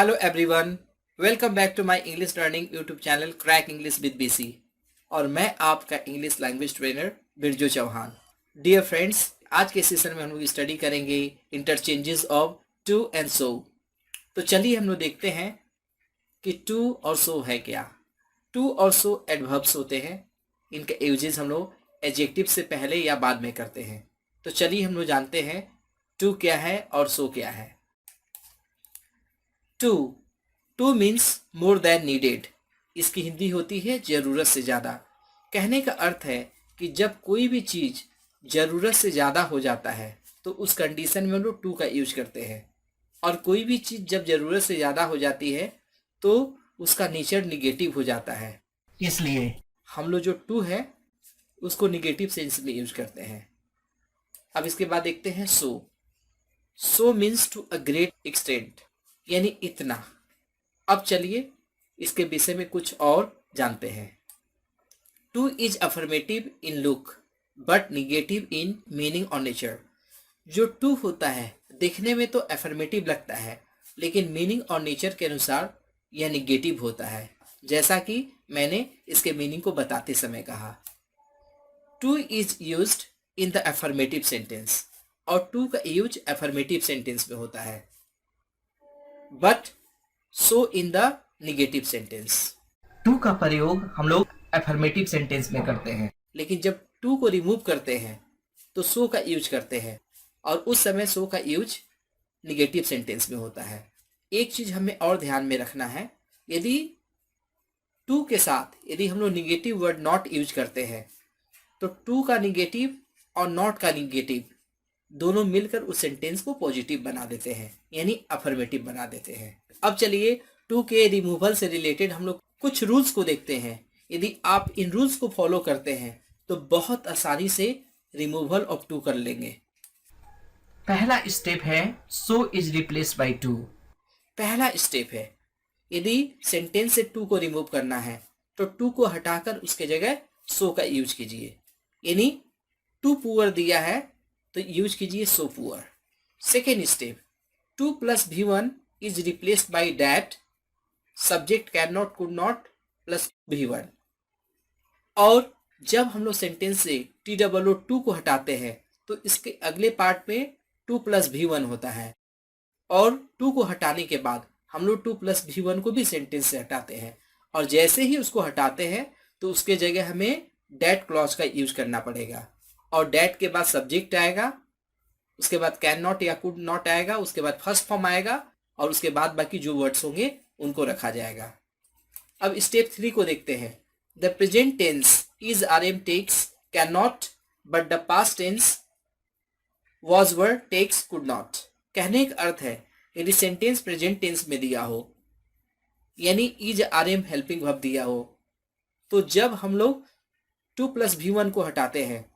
Hello everyone, welcome back to my English learning YouTube channel crack English with BC. और मैं आपका English language trainer Birju Chauhan. Dear friends, आज के session में हम लोग स्टडी करेंगे interchanges of too and so. तो चलिए हम लोग देखते हैं कि टू और सो है क्या। टू और सो एडवर्ब्स होते हैं। इनके यूजेस हम लोग एडजेक्टिव से पहले या बाद में करते हैं। तो चलिए हम लोग जानते हैं टू क्या है और सो क्या है। Too too means more than needed. इसकी हिंदी होती है ज़रूरत से ज़्यादा। कहने का अर्थ है कि जब कोई भी चीज़ ज़रूरत से ज़्यादा हो जाता है तो उस कंडीशन में हम लोग टू का यूज करते हैं। और कोई भी चीज़ जब ज़रूरत से ज़्यादा हो जाती है तो उसका नेचर निगेटिव हो जाता है। इसलिए हम लोग जो टू है उसको निगेटिव सेंस में यूज करते हैं। अब इसके बाद देखते हैं so. So means to a great extent, यानी इतना। अब चलिए इसके विषय में कुछ और जानते हैं। Two is affirmative in look but negative in meaning और नेचर। जो टू होता है देखने में तो अफर्मेटिव लगता है, लेकिन मीनिंग और नेचर के अनुसार यह निगेटिव होता है, जैसा कि मैंने इसके मीनिंग को बताते समय कहा। Too is used in the affirmative sentence, और टू का यूज अफर्मेटिव सेंटेंस में होता है, but so in the negative sentence. Too का प्रयोग हम लोग अफर्मेटिव सेंटेंस में करते हैं, लेकिन जब टू को रिमूव करते हैं तो सो का यूज करते हैं, और उस समय सो का यूज निगेटिव सेंटेंस में होता है। एक चीज हमें और ध्यान में रखना है, यदि टू के साथ यदि हम लोग निगेटिव वर्ड नॉट यूज करते हैं तो टू का निगेटिव और नॉट का निगेटिव दोनों मिलकर उस सेंटेंस को पॉजिटिव बना देते हैं, यानी अफर्मेटिव बना देते हैं। अब चलिए टू के रिमूवल से रिलेटेड हम लोग कुछ रूल्स को देखते हैं। यदि आप इन रूल्स को फॉलो करते हैं तो बहुत आसानी से रिमूवल ऑफ टू कर लेंगे। पहला स्टेप है so is replaced by two. पहला स्टेप है, यदि सेंटेंस से टू को रिमूव करना है तो टू को हटाकर उसके जगह सो का यूज कीजिए। यानी टू पुअर दिया है तो यूज कीजिए so poor. Second step, to plus भी one is replaced by that, subject can not could not plus भी वन। और जब हम लोग सेंटेंस से टी डबल ओ टू को हटाते हैं तो इसके अगले पार्ट में टू प्लस भी वन होता है, और टू को हटाने के बाद हम लोग टू प्लस भी वन को भी सेंटेंस से हटाते हैं, और जैसे ही उसको हटाते हैं तो उसके जगह हमें डैट क्लॉज का यूज करना पड़ेगा। और डैट के बाद सब्जेक्ट आएगा, उसके बाद कैन नॉट या कुड नॉट आएगा, उसके बाद फर्स्ट फॉर्म आएगा, और उसके बाद बाकी जो वर्ड्स होंगे उनको रखा जाएगा। अब स्टेप 3 को देखते हैं। The present tense is are am takes can not, but the past tense was were takes could not. कहने का अर्थ है, यदि सेंटेंस प्रेजेंट टेंस में दिया हो, यानी is are am helping verb दिया हो, तो जब हम लोग टू प्लस भी वन को हटाते हैं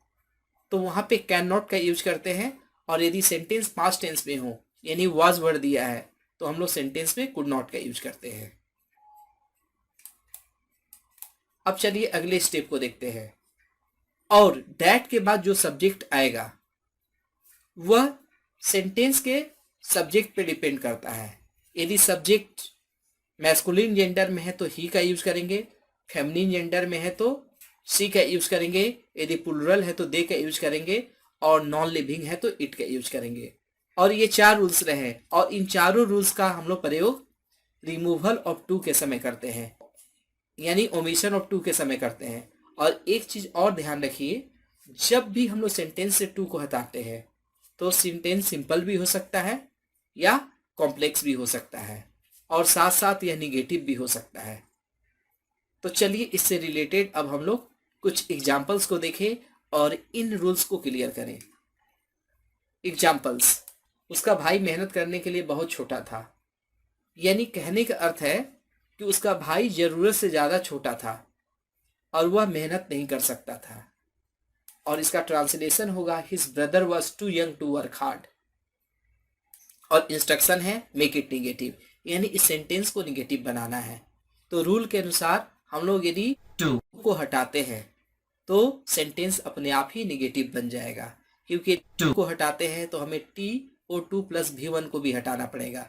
तो वहां पे कैन नॉट का यूज करते हैं, और यदि सेंटेंस पास्ट टेंस में हो यानी वाज वर्ड दिया है तो हम लोग सेंटेंस में कुड नॉट का यूज करते हैं। अब चलिए अगले स्टेप को देखते हैं। और दैट के बाद जो सब्जेक्ट आएगा वह सेंटेंस के सब्जेक्ट पे डिपेंड करता है। यदि सब्जेक्ट मैस्कुलिन जेंडर में है तो ही का यूज करेंगे, फेमिनिन जेंडर में है तो सी का यूज करेंगे, यदि प्लुरल है तो दे का यूज करेंगे, और नॉन लिविंग है तो इट का यूज करेंगे। और ये 4 रूल्स रहे, और इन चारों रूल्स का हम लोग प्रयोग रिमूवल ऑफ टू के समय करते हैं, यानी ओमिशन ऑफ टू के समय करते हैं। और एक चीज और ध्यान रखिए, जब भी हम लोग सेंटेंस से टू को हटाते हैं तो सेंटेंस सिंपल भी हो सकता है या कॉम्प्लेक्स भी हो सकता है, और साथ साथ यह निगेटिव भी हो सकता है। तो चलिए इससे रिलेटेड अब हम लोग कुछ एग्जाम्पल्स को देखें और इन रूल्स को क्लियर करें। एग्जाम्पल्स, उसका भाई मेहनत करने के लिए बहुत छोटा था। यानी कहने का अर्थ है कि उसका भाई जरूरत से ज्यादा छोटा था और वह मेहनत नहीं कर सकता था। और इसका ट्रांसलेशन होगा his brother was too young to work hard. और इंस्ट्रक्शन है मेक इट निगेटिव, यानी इस सेंटेंस को निगेटिव बनाना है। तो रूल के अनुसार हम लोग यदि टू को हटाते हैं तो सेंटेंस अपने आप ही निगेटिव बन जाएगा, क्योंकि टू को हटाते हैं तो हमें टी और टू प्लस भी वन को भी हटाना पड़ेगा।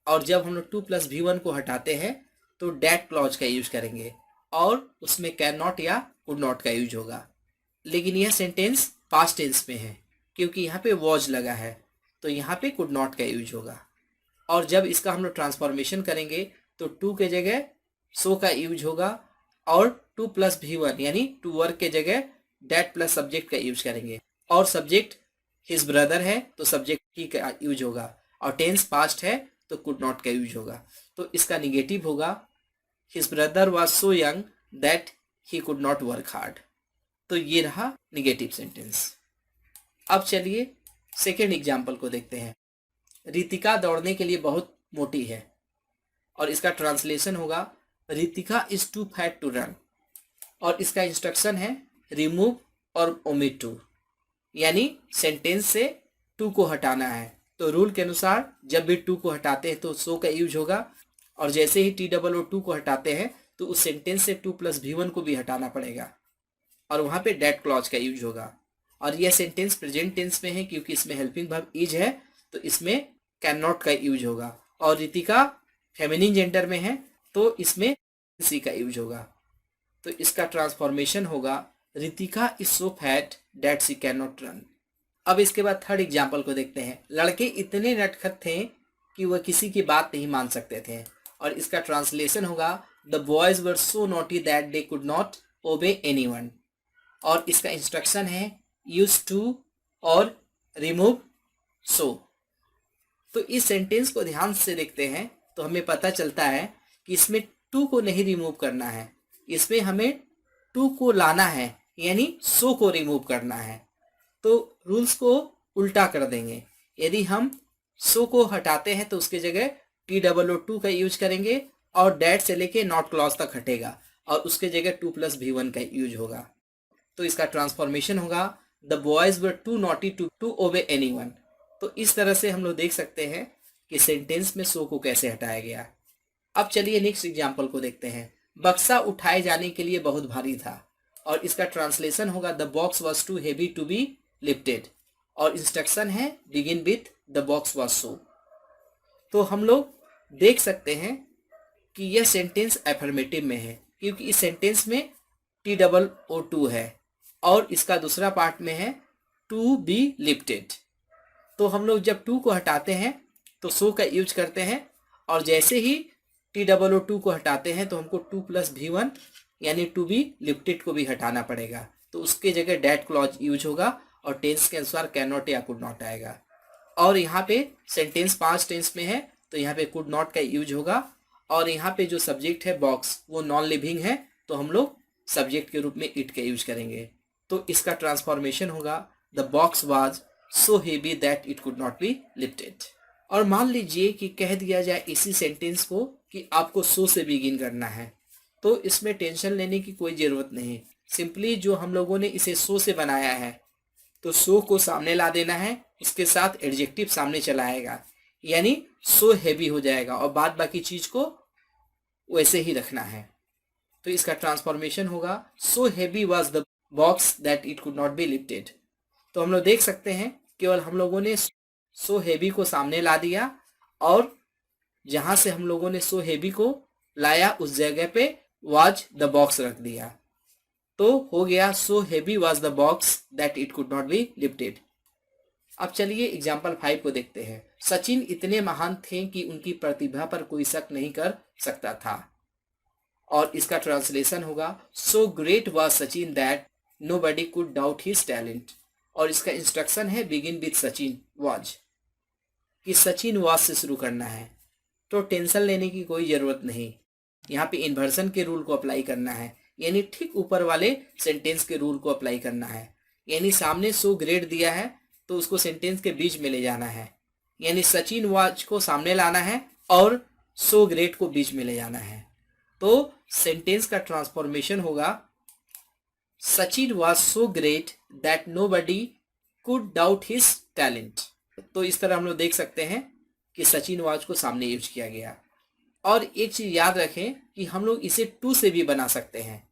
और जब हम लोग टू प्लस भी वन को हटाते हैं तो डैट क्लॉज का यूज करेंगे और उसमें कैन नॉट या कुड नॉट का यूज होगा। लेकिन यह सेंटेंस पास्ट टेंस में है क्योंकि यहाँ पे वॉज लगा है, तो यहाँ पे कुड नॉट का यूज होगा। और जब इसका हम लोग ट्रांसफॉर्मेशन करेंगे तो टू के जगह सो का यूज होगा और टू प्लस भी वन यानी टू वर्क के जगह डैट प्लस सब्जेक्ट का यूज करेंगे। और सब्जेक्ट हिज ब्रदर है तो सब्जेक्ट ही का यूज होगा और टेंस पास्ट है तो कुड नॉट का यूज होगा। तो इसका निगेटिव होगा his brother was so young that he could not work hard. तो ये रहा निगेटिव सेंटेंस। अब चलिए सेकेंड एग्जाम्पल को देखते हैं। रितिका दौड़ने के लिए बहुत मोटी है और इसका ट्रांसलेशन होगा Ritika is too fat to run. और इसका इंस्ट्रक्शन है रिमूव और ओमिट टू, यानी सेंटेंस से टू को हटाना है। तो रूल के अनुसार जब भी टू को हटाते हैं तो सो का यूज होगा और जैसे ही टी डबल ओ टू को हटाते हैं तो उस सेंटेंस से टू प्लस भी वन को भी हटाना पड़ेगा और वहाँ पे डैट क्लॉज का यूज होगा। और यह सेंटेंस प्रेजेंट टेंस में है क्योंकि इसमें हेल्पिंग वर्ब इज है तो इसमें कैन नॉट का यूज होगा। और रितिका फेमिनिन जेंडर में है तो इसमें सी का यूज होगा। तो इसका ट्रांसफॉर्मेशन होगा Ritika is so fat that she can not run. अब इसके बाद थर्ड एग्जाम्पल को देखते हैं। लड़के इतने नटखट थे कि वह किसी की बात नहीं मान सकते थे और इसका ट्रांसलेशन होगा the boys were so naughty that they could not obey anyone. और इसका इंस्ट्रक्शन है यूज टू और रिमूव सो। तो इस सेंटेंस को ध्यान से देखते हैं तो हमें पता चलता है कि इसमें टू को नहीं रिमूव करना है, इसमें हमें टू को लाना है यानी सो को रिमूव करना है। तो रूल्स को उल्टा कर देंगे। यदि हम सो को हटाते हैं तो उसके जगह टी डबल ओ टू का यूज करेंगे और डैट से लेके नॉट क्लॉज तक हटेगा और उसके जगह टू प्लस भी वन का यूज होगा। तो इसका ट्रांसफॉर्मेशन होगा the boys were too naughty to obey anyone. तो इस तरह से हम लोग देख सकते हैं कि सेंटेंस में सो को कैसे हटाया गया। अब चलिए नेक्स्ट एग्जाम्पल को देखते हैं। बक्सा उठाए जाने के लिए बहुत भारी था और इसका ट्रांसलेशन होगा the box was too heavy to be lifted. और इंस्ट्रक्शन है begin with the box was so. तो हम लोग देख सकते हैं कि यह सेंटेंस एफर्मेटिव में है क्योंकि इस सेंटेंस में टी डबल ओ टू है और इसका दूसरा पार्ट में है टू बी लिफ्टेड। तो हम लोग जब टू को हटाते हैं तो सो का यूज करते हैं और जैसे ही टी डबल ओ टू को हटाते हैं तो हमको टू प्लस भी वन यानी टू बी लिफ्टेड को भी हटाना पड़ेगा। तो उसके जगह डैट क्लॉज यूज होगा और टेंस के अनुसार कैन नॉट या कुड नॉट आएगा। और यहाँ पे सेंटेंस पास्ट टेंस में है तो यहाँ पे कुड नॉट का यूज होगा और यहाँ पे जो सब्जेक्ट है बॉक्स वो नॉन लिविंग है तो हम लोग सब्जेक्ट के रूप में इट का यूज करेंगे। तो इसका ट्रांसफॉर्मेशन होगा the box was so heavy that it could not be lifted. और मान लीजिए कि कह दिया जाए इसी सेंटेंस को कि आपको सो से बिगिन करना है तो इसमें टेंशन लेने की कोई ज़रूरत नहीं। सिंपली जो हम लोगों ने इसे सो से बनाया है तो सो को सामने ला देना है, उसके साथ एडजेक्टिव सामने चला आएगा यानी सो हेवी हो जाएगा और बाद बाकी चीज़ को वैसे ही रखना है। तो इसका ट्रांसफॉर्मेशन होगा so heavy was the box that it could not be lifted. तो हम लोग देख सकते हैं केवल हम लोगों ने सो हेवी को सामने ला दिया और जहां से हम लोगों ने सो हेवी को लाया उस जगह पे वाज द बॉक्स रख दिया। तो हो गया so heavy was the box that it could not be lifted. अब चलिए एग्जाम्पल 5 को देखते हैं। सचिन इतने महान थे कि उनकी प्रतिभा पर कोई शक नहीं कर सकता था और इसका ट्रांसलेशन होगा so great was Sachin that nobody could doubt his talent. और इसका इंस्ट्रक्शन है बिगिन विथ सचिन वाज, कि सचिन वाज से शुरू करना है। तो टेंशन लेने की कोई ज़रूरत नहीं, यहाँ पे इन्वर्सन के रूल को अप्लाई करना है यानी ठीक ऊपर वाले सेंटेंस के रूल को अप्लाई करना है। यानी सामने सो ग्रेट दिया है तो उसको सेंटेंस के बीच में ले जाना है यानी सचिन वाज को सामने लाना है और सो ग्रेट को बीच में ले जाना है। तो सेंटेंस का ट्रांसफॉर्मेशन होगा Sachin was so great that nobody could doubt his talent. तो इस तरह हम लोग देख सकते हैं कि सचिन वाज को सामने यूज किया गया। और एक चीज याद रखें कि हम लोग इसे टू से भी बना सकते हैं।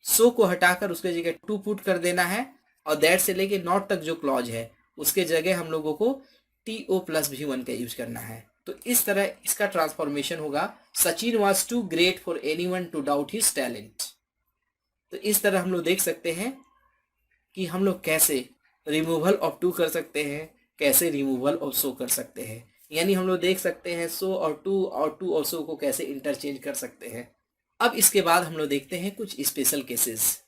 सो को हटाकर उसके जगह टू पुट कर देना है और दैट से लेके नॉट तक जो क्लॉज है उसके जगह हम लोगों को टी ओ प्लस भी वन का यूज करना है। तो इस तरह इसका ट्रांसफॉर्मेशन होगा, Sachin was too great for anyone to doubt his talent. तो इस तरह हम लोग देख सकते हैं कि हम लोग कैसे रिमूवल ऑफ टू कर सकते हैं, कैसे रिमूवल ऑफ सो कर सकते हैं। यानी हम लोग देख सकते हैं सो और टू और सो को कैसे इंटरचेंज कर सकते हैं। अब इसके बाद हम लोग देखते हैं कुछ स्पेशल केसेस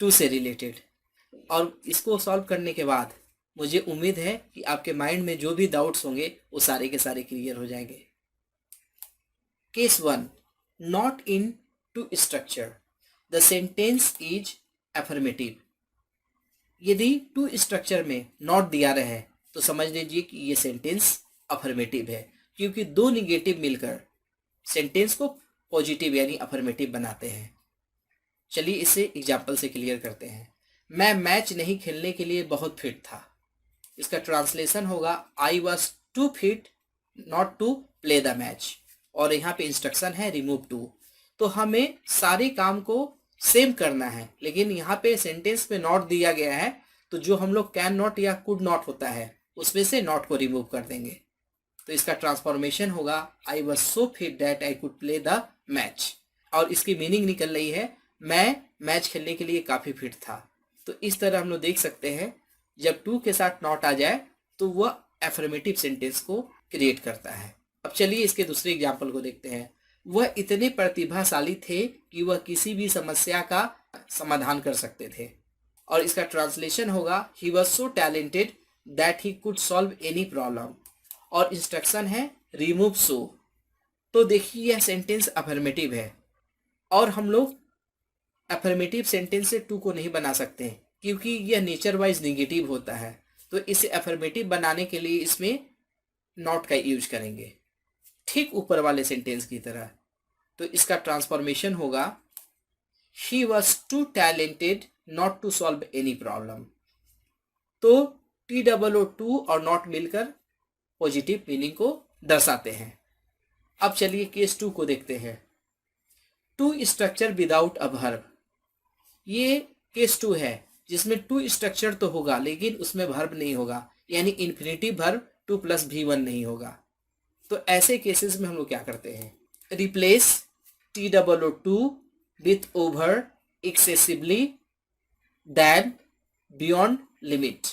टू से रिलेटेड, और इसको सॉल्व करने के बाद मुझे उम्मीद है कि आपके माइंड में जो भी डाउट्स होंगे वो सारे के सारे क्लियर हो जाएंगे। Case 1, not in too structure, the sentence is affirmative. यदि टू स्ट्रक्चर में नॉट दिया रहा है तो समझ लीजिए कि ये सेंटेंस अफर्मेटिव है, क्योंकि दो निगेटिव मिलकर सेंटेंस को पॉजिटिव यानी अफर्मेटिव बनाते हैं। चलिए इसे एग्जाम्पल से क्लियर करते हैं। मैं मैच नहीं खेलने के लिए बहुत फिट था। इसका ट्रांसलेशन होगा I was too fit not to play the match, और यहाँ पे इंस्ट्रक्शन है रिमूव टू। तो हमें सारे काम को सेम करना है, लेकिन यहाँ पे सेंटेंस में नॉट दिया गया है, तो जो हम लोग कैन नॉट या कुड नॉट होता है उसमें से नॉट को रिमूव कर देंगे। तो इसका ट्रांसफॉर्मेशन होगा I was so fit that I could play the match, और इसकी मीनिंग निकल रही है मैं मैच खेलने के लिए काफ़ी फिट था। तो इस तरह हम लोग देख सकते हैं जब टू के साथ नॉट आ जाए तो वह एफर्मेटिव सेंटेंस को क्रिएट करता है। अब चलिए इसके दूसरे एग्जाम्पल को देखते हैं। वह इतने प्रतिभाशाली थे कि वह किसी भी समस्या का समाधान कर सकते थे, और इसका ट्रांसलेशन होगा he was so talented that he could solve any problem, और इंस्ट्रक्शन है रिमूव सो। तो देखिए यह सेंटेंस अफर्मेटिव है, और हम लोग अफर्मेटिव सेंटेंस से टू को नहीं बना सकते हैं क्योंकि यह नेचर वाइज निगेटिव होता है। तो इसे अफर्मेटिव बनाने के लिए इसमें नॉट का यूज करेंगे, ठीक ऊपर वाले सेंटेंस की तरह। तो इसका ट्रांसफॉर्मेशन होगा he was too talented not to solve any problem. तो TOO और नॉट मिलकर पॉजिटिव मीनिंग को दर्शाते हैं। अब चलिए केस 2 को देखते हैं। Too structure without a verb, ये केस 2 है जिसमें टू स्ट्रक्चर तो होगा लेकिन उसमें वर्ब नहीं होगा, यानी इन्फिनिटिव वर्ब 2 + V1 नहीं होगा। तो ऐसे केसेस में हम लोग क्या करते हैं, replace TOO with over, excessively, than, beyond, limit.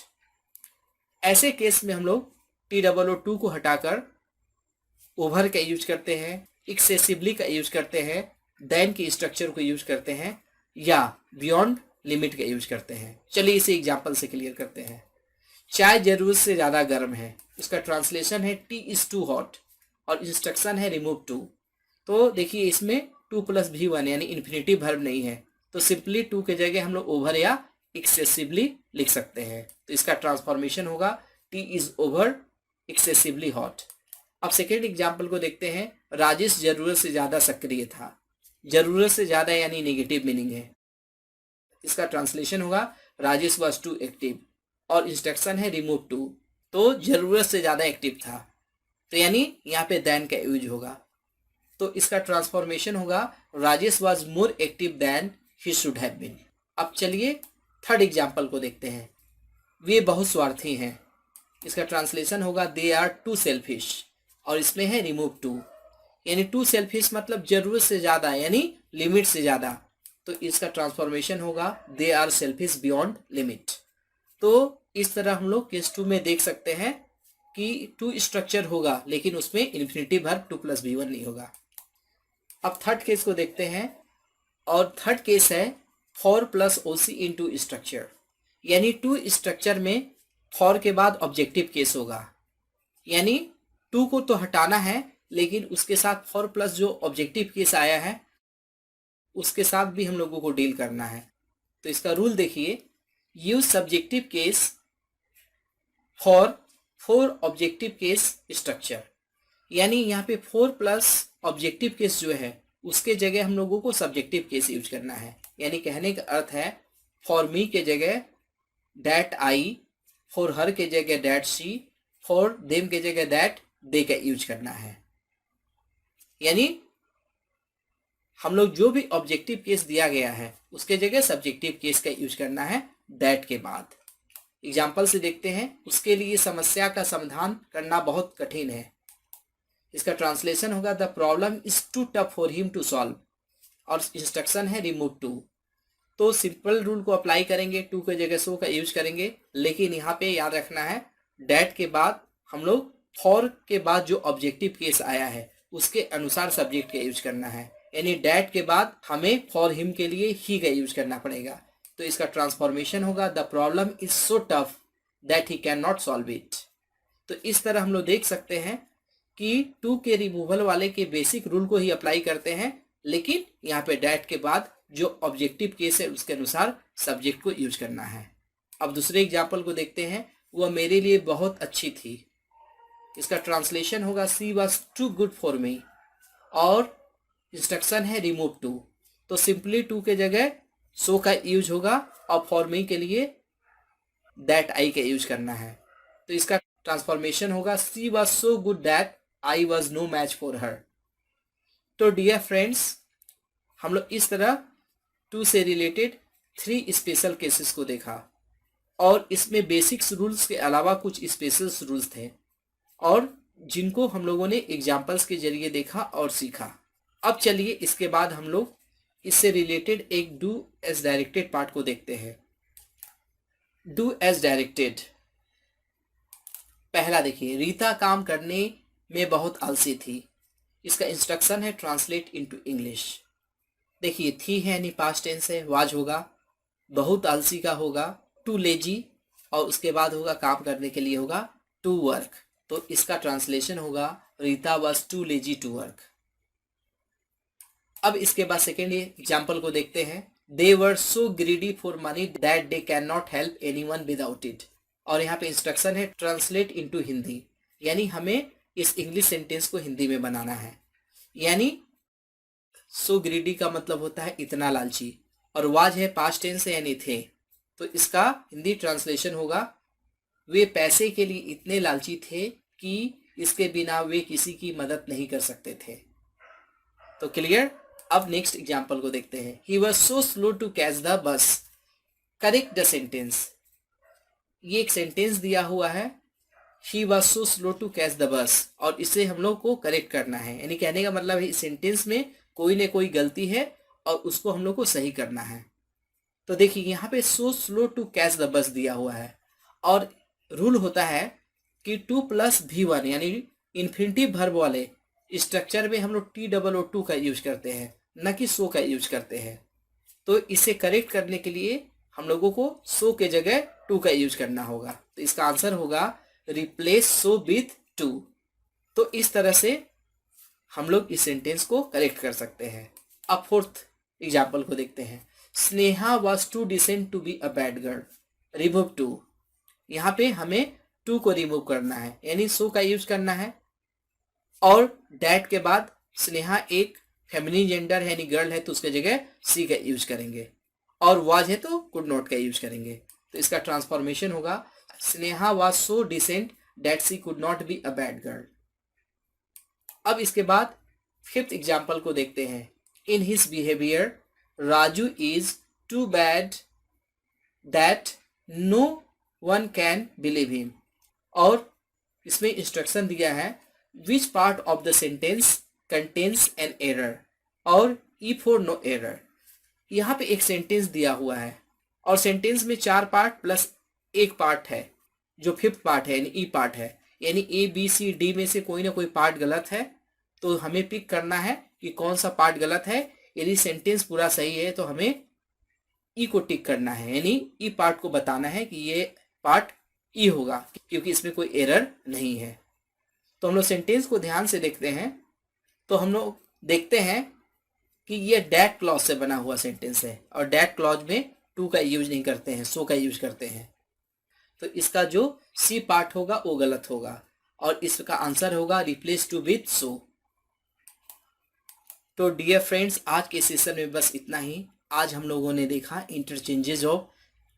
ऐसे केस में हम लोग TOO को हटाकर ओवर का यूज करते हैं, एक्सेसिवली का यूज करते हैं, दैन के स्ट्रक्चर को यूज करते हैं, या बियॉन्ड, लिमिट का यूज करते हैं। चलिए इसे एग्जाम्पल से क्लियर करते हैं। चाय जरूरत से ज़्यादा गर्म है, इसका ट्रांसलेशन है टी इज़ टू हॉट, और इंस्ट्रक्शन है रिमूव टू। तो देखिए इसमें 2 + V1 यानी इन्फिनिटिव वर्ब नहीं है, तो सिंपली टू के जगह हम लोग ओवर या एक्सेसिवली लिख सकते हैं। तो इसका ट्रांसफॉर्मेशन होगा T is over excessively hot. अब सेकेंड एग्जाम्पल को देखते हैं। राजेश जरूरत से ज़्यादा सक्रिय था, जरूरत से ज़्यादा यानी नेगेटिव मीनिंग है। इसका ट्रांसलेशन होगा राजेश वॉज टू एक्टिव, और इंस्ट्रक्शन है रिमूव टू। तो जरूरत से ज़्यादा एक्टिव था, तो यानी यहाँ पे दैन का यूज होगा। तो इसका ट्रांसफॉर्मेशन होगा Rajesh was more active than he should have been. अब चलिए थर्ड एग्जाम्पल को देखते हैं। वे बहुत स्वार्थी हैं, इसका ट्रांसलेशन होगा दे आर टू सेल्फिश, और इसमें है रिमूव टू, यानी टू सेल्फिश मतलब जरूरत से ज़्यादा यानी लिमिट से ज़्यादा। तो इसका ट्रांसफॉर्मेशन होगा they are selfish beyond limit. तो इस तरह हम लोग केस 2 में देख सकते हैं कि टू स्ट्रक्चर होगा लेकिन उसमें इन्फिनिटिव वर्ब 2 + V1 नहीं होगा। अब थर्ड केस को देखते हैं, और थर्ड केस है for + OC in too structure, यानी टू स्ट्रक्चर में फॉर के बाद ऑब्जेक्टिव केस होगा, यानी टू को तो हटाना है लेकिन उसके साथ फॉर प्लस जो ऑब्जेक्टिव केस आया है उसके साथ भी हम लोगों को डील करना है। तो इसका रूल देखिए, use subjective case for objective case structure, यानी यहाँ पे 4 + ऑब्जेक्टिव केस जो है उसके जगह हम लोगों को सब्जेक्टिव केस यूज करना है। यानी कहने का अर्थ है फॉर मी के जगह डैट आई, फॉर हर के जगह डैट शी, फॉर देम के जगह दैट दे का यूज करना है। यानी हम लोग जो भी ऑब्जेक्टिव केस दिया गया है उसके जगह सब्जेक्टिव केस का यूज करना है दैट के बाद। एग्जाम्पल से देखते हैं। उसके लिए समस्या का समाधान करना बहुत कठिन है, इसका ट्रांसलेशन होगा the problem is too tough for him to solve, और इंस्ट्रक्शन है रिमूव टू। तो सिंपल रूल को अप्लाई करेंगे, टू के जगह सो का यूज करेंगे, लेकिन यहाँ पे याद रखना है डैट के बाद हम लोग फॉर के बाद जो ऑब्जेक्टिव केस आया है उसके अनुसार सब्जेक्ट का यूज करना है, यानी डैट के बाद हमें फॉर हिम के लिए ही का यूज करना पड़ेगा। तो इसका ट्रांसफॉर्मेशन होगा the problem is so tough that he can not solve it. तो इस तरह हम लोग देख सकते हैं कि टू के रिमूवल वाले के बेसिक रूल को ही अप्लाई करते हैं, लेकिन यहाँ पे डैट के बाद जो ऑब्जेक्टिव केस है उसके अनुसार सब्जेक्ट को यूज करना है। अब दूसरे एग्जाम्पल को देखते हैं, वह मेरे लिए बहुत अच्छी थी। इसका ट्रांसलेशन होगा she was too good for me, और इंस्ट्रक्शन है रिमूव टू। तो सिंपली टू के जगह सो का यूज होगा और फॉर मी के लिए दैट आई का यूज करना है। तो इसका ट्रांसफॉर्मेशन होगा she was so good that I was no match for her. तो डियर फ्रेंड्स, हम लोग इस तरह टू से रिलेटेड 3 स्पेशल केसेस को देखा, और इसमें बेसिक्स रूल्स के अलावा कुछ स्पेशल रूल्स थे, और जिनको हम लोगों ने एग्जाम्पल्स के जरिए देखा और सीखा। अब चलिए इसके बाद हम लोग इससे रिलेटेड एक डू एज डायरेक्टेड पार्ट को देखते हैं। डू एज डायरेक्टेड, पहला देखिए, रीता काम करने में बहुत आलसी थी। इसका इंस्ट्रक्शन है ट्रांसलेट इनटू इंग्लिश। देखिए थी है यानी पास्ट टेंस है, वाज होगा, बहुत आलसी का होगा टू लेजी, और उसके बाद होगा काम करने के लिए होगा टू वर्क। तो इसका ट्रांसलेशन होगा Rita was too lazy to work. अब इसके बाद सेकेंड एग्जाम्पल को देखते हैं। They were so greedy for money that they can not help anyone without it, और यहाँ पे इंस्ट्रक्शन है ट्रांसलेट इनटू हिंदी, यानी हमें इस इंग्लिश सेंटेंस को हिंदी में बनाना है। यानी सो ग्रीडी का मतलब होता है इतना लालची, और वाज है पास्ट टेंस है यानी थे। तो इसका हिंदी ट्रांसलेशन होगा वे पैसे के लिए इतने लालची थे कि इसके बिना वे किसी की मदद नहीं कर सकते थे। तो क्लियर। अब नेक्स्ट एग्जाम्पल को देखते हैं। He was so slow to catch the bus, correct the sentence. ये एक सेंटेंस दिया हुआ है, he was so slow to catch the bus, और इसे हम लोग को करेक्ट करना है, यानी कहने का मतलब है इस सेंटेंस में कोई न कोई गलती है और उसको हम लोग को सही करना है। तो देखिए यहाँ पे so slow to catch the bus दिया हुआ है, और रूल होता है कि 2 + V1 यानी इन्फिनिटिव वर्ब वाले स्ट्रक्चर में हम लोग TOO का यूज करते हैं, न कि सो का यूज करते हैं। तो इसे करेक्ट करने के लिए हम लोगों को सो के जगह टू का यूज करना होगा। तो इसका आंसर होगा रिप्लेस सो विथ टू। तो इस तरह से हम लोग इस सेंटेंस को करेक्ट कर सकते हैं। अब फोर्थ एग्जाम्पल को देखते हैं। Sneha was too decent to be a bad girl, remove too. यहाँ पे हमें टू को रिमूव करना है, यानी सो का यूज करना है, और डैट के बाद स्नेहा एक फेमिनिन जेंडर है यानी गर्ल है, तो उसके जगह सी का यूज करेंगे, और वाज है तो कुड नॉट का यूज करेंगे। तो इसका ट्रांसफॉर्मेशन होगा Sneha was so decent that she could not be a bad girl. अब इसके बाद फिफ्थ एग्जाम्पल को देखते हैं। In his behaviour Raju is too bad that no one can believe him, और इसमें इंस्ट्रक्शन दिया है which part of the sentence contains an error, और ई फॉर नो एरर। यहाँ पे एक सेंटेंस दिया हुआ है, और सेंटेंस में 4 पार्ट प्लस एक पार्ट है जो फिफ्थ पार्ट है यानी ई पार्ट है, यानी ABCD में से कोई ना कोई पार्ट गलत है। तो हमें पिक करना है कि कौन सा पार्ट गलत है। यदि सेंटेंस पूरा सही है तो हमें ई को टिक करना है, यानी ई पार्ट को बताना है कि ये पार्ट ई होगा, क्योंकि इसमें कोई एरर नहीं है। तो हम लोग सेंटेंस को ध्यान से देखते हैं, तो हम लोग देखते हैं कि ये डैट क्लॉज से बना हुआ सेंटेंस है, और डैट क्लॉज में टू का यूज नहीं करते हैं, सो का यूज करते हैं। तो इसका जो सी पार्ट होगा वो गलत होगा, और इसका आंसर होगा रिप्लेस टू विथ सो। तो डियर फ्रेंड्स, आज के सेशन में बस इतना ही। आज हम लोगों ने देखा interchanges of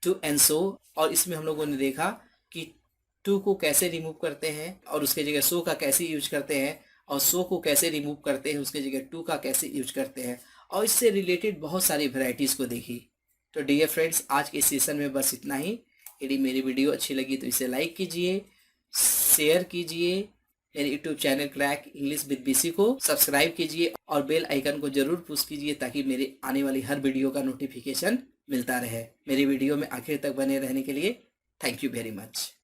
too and so, और इसमें हम लोगों ने देखा कि टू को कैसे रिमूव करते हैं और उसके जगह सो का कैसे यूज करते हैं, और सो को कैसे रिमूव करते हैं उसके जगह टू का कैसे यूज करते हैं, और इससे रिलेटेड बहुत सारी वैरायटीज़ को देखी। तो डियर फ्रेंड्स, आज के सेशन में बस इतना ही। यदि मेरी वीडियो अच्छी लगी तो इसे लाइक कीजिए, शेयर कीजिए, मेरे YouTube channel crack English with BC को सब्सक्राइब कीजिए और बेल आइकन को जरूर पुश कीजिए ताकि मेरे आने वाली हर वीडियो का नोटिफिकेशन मिलता रहे। मेरी वीडियो में आखिर तक बने रहने के लिए थैंक यू वेरी मच।